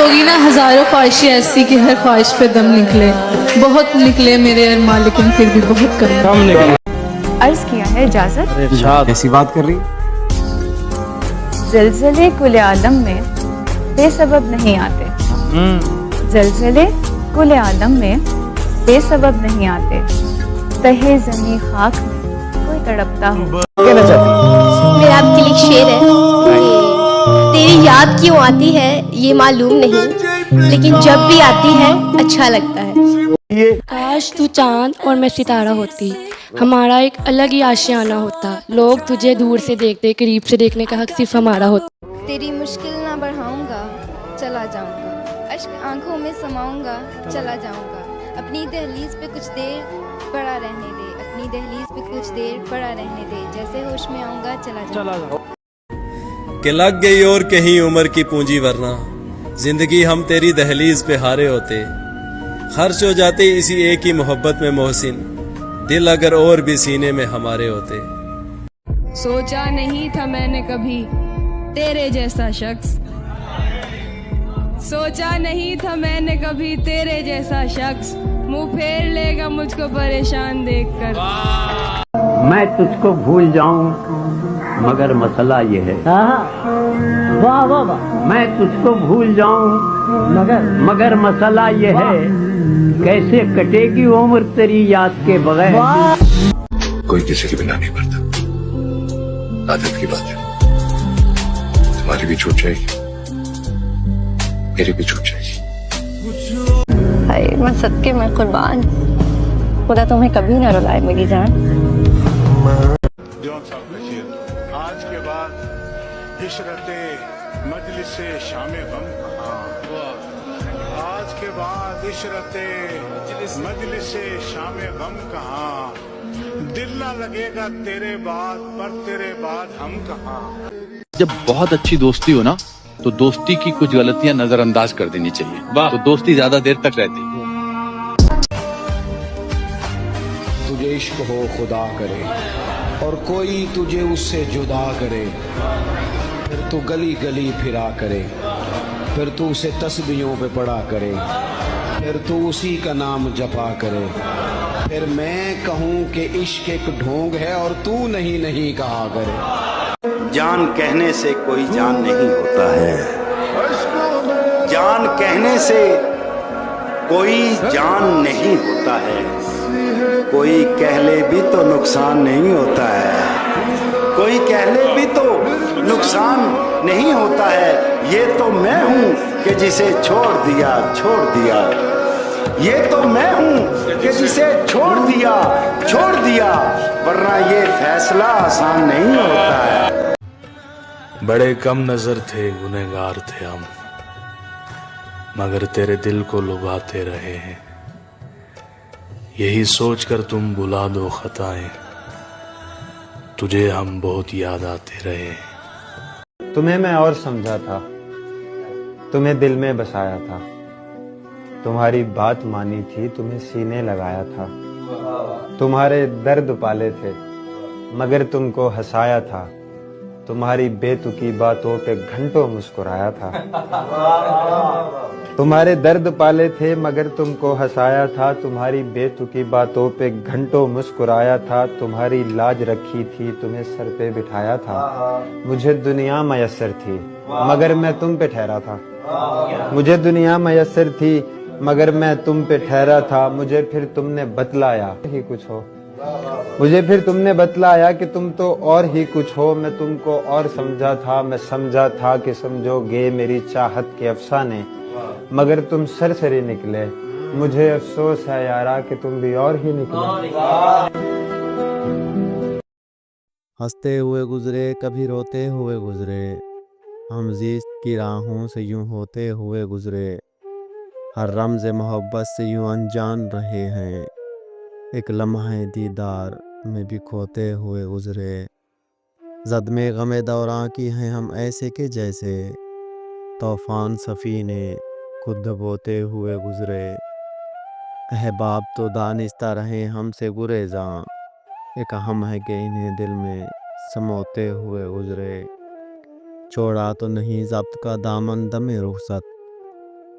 ہوگی نا ہزاروں خواہشیں ایسی کہ ہر خواہش پہ دم نکلے. بہت نکلے میرے ارمان لیکن پھر بھی بہت کم نکلے. عرض کیا ہے اجازت. ایسی بات کر رہی. زلزلے کل عالم میں بے سبب نہیں آتے. زلزلے کل عالم میں بے سبب نہیں آتے. تہے زمیں خاک میں کوئی تڑپتا ہو. کہنا چاہتی میرا آپ کے لیے ایک شعر ہے کہ تیری یاد کیوں آتی ہے یہ معلوم نہیں، لیکن جب بھی آتی ہے اچھا لگتا ہے. کاش تو چاند اور میں ستارہ ہوتی، ہمارا ایک الگ ہی آشیانہ ہوتا. لوگ تجھے دور سے دیکھتے، قریب سے دیکھنے کا حق صرف ہمارا ہوتا. تیری مشکل نہ بڑھاؤں گا، چلا جاؤں گا. اشک آنکھوں میں سماؤں گا، چلا جاؤں گا. اپنی دہلیز پہ کچھ دیر پڑا رہنے دے، اپنی دہلیز پہ کچھ دیر پڑا رہنے دے. جیسے ہوش میں آؤں گا چلا جاؤں گا. کہ لگ گئی اور کہیں عمر کی پونجی، ورنہ زندگی ہم تیری دہلیز پہ ہارے ہوتے. خرچ ہو جاتے اسی ایک ہی محبت میں محسن، دل اگر اور بھی سینے میں ہمارے ہوتے. سوچا نہیں تھا میں نے کبھی تیرے جیسا شخص، سوچا نہیں تھا میں نے کبھی تیرے جیسا شخص. منہ پھیر لے گا مجھ کو پریشان دیکھ کر. میں تجھ کو بھول جاؤں مگر مسئلہ یہ ہے. میں تجھ کو بھول جاؤں مگر مسئلہ یہ ہے، کیسے کٹے گی عمر تیری یاد کے بغیر. کوئی کسی کے بنا نہیں مرتا، عادت کی بات ہے. تمہاری بھی چھوٹ جائے گی، میری بھی چھوٹ جائے گی. میں صدقے میں قربان، خدا تمہیں کبھی نہ رلائے میری جان. آج کے بعد عشرت مجلس شام غم کہاں، آج کے بعد عشرت مجلس شام غم کہاں. دل نہ لگے گا تیرے بعد، پر تیرے بعد ہم کہاں. جب بہت اچھی دوستی ہو نا تو دوستی کی کچھ غلطیاں نظر انداز کر دینی چاہیے، تو دوستی زیادہ دیر تک رہتی. تجھے عشق ہو خدا کرے اور کوئی تجھے اس سے جدا کرے، پھر تو گلی گلی پھرا کرے، پھر تو اسے تسبیحوں پہ پڑا کرے، پھر تو اسی کا نام جپا کرے. پھر میں کہوں کہ عشق ایک ڈھونگ ہے اور تو نہیں کہا کرے. جان کہنے سے کوئی جان نہیں ہوتا ہے، جان کہنے سے کوئی جان نہیں ہوتا ہے. کوئی کہہ لے بھی تو نقصان نہیں ہوتا ہے، کوئی کہہ لے بھی تو نقصان نہیں ہوتا ہے. یہ تو میں ہوں کہ جسے چھوڑ دیا، یہ تو میں ہوں کہ جسے چھوڑ دیا، ورنہ یہ فیصلہ آسان نہیں ہوتا ہے. بڑے کم نظر تھے، گنہگار تھے ہم، مگر تیرے دل کو لبھاتے رہے ہیں. یہی سوچ کر تم بھلا دو خطائیں، تجھے ہم بہت یاد آتے رہے. تمہیں میں اور سمجھا تھا، تمہیں دل میں بسایا تھا، تمہاری بات مانی تھی، تمہیں سینے لگایا تھا. تمہارے درد پالے تھے مگر تم کو ہنسایا تھا، تمہاری بے تکی باتوں پہ گھنٹوں مسکرایا تھا. تمہارے درد پالے تھے مگر تم کو ہنسایا تھا، تمہاری بے تکی باتوں پہ گھنٹوں مسکرایا تھا. تمہاری لاج رکھی تھی، تمہیں سر پہ بٹھایا تھا. مجھے دنیا میسر تھی مگر میں تم پہ ٹھہرا تھا، مجھے دنیا میسر تھی مگر میں تم پہ ٹھہرا تھا. مجھے پھر تم نے بتلایا ہی کچھ ہو، مجھے پھر تم نے بتلایا کہ تم تو اور ہی کچھ ہو. میں تم کو اور سمجھا تھا، میں سمجھا تھا کہ سمجھو گے میری چاہت کے افسانے، مگر تم سرسری نکلے. مجھے افسوس ہے یارا کہ تم بھی اور ہی نکلے. ہنستے ہوئے گزرے، کبھی روتے ہوئے گزرے، ہم زیست کی راہوں سے یوں ہوتے ہوئے گزرے. ہر رمز محبت سے یوں انجان رہے ہیں، ایک لمحہ دیدار میں بھی کھوتے ہوئے گزرے. زدمے غم دوراں کی ہیں ہم ایسے کہ جیسے طوفان سفینے خود دبوتے ہوئے گزرے. احباب تو دانستہ رہے ہم سے گریزاں، ایک ہم ہے کہ انہیں دل میں سموتے ہوئے گزرے. چھوڑا تو نہیں ضبط کا دامن دم رخصت،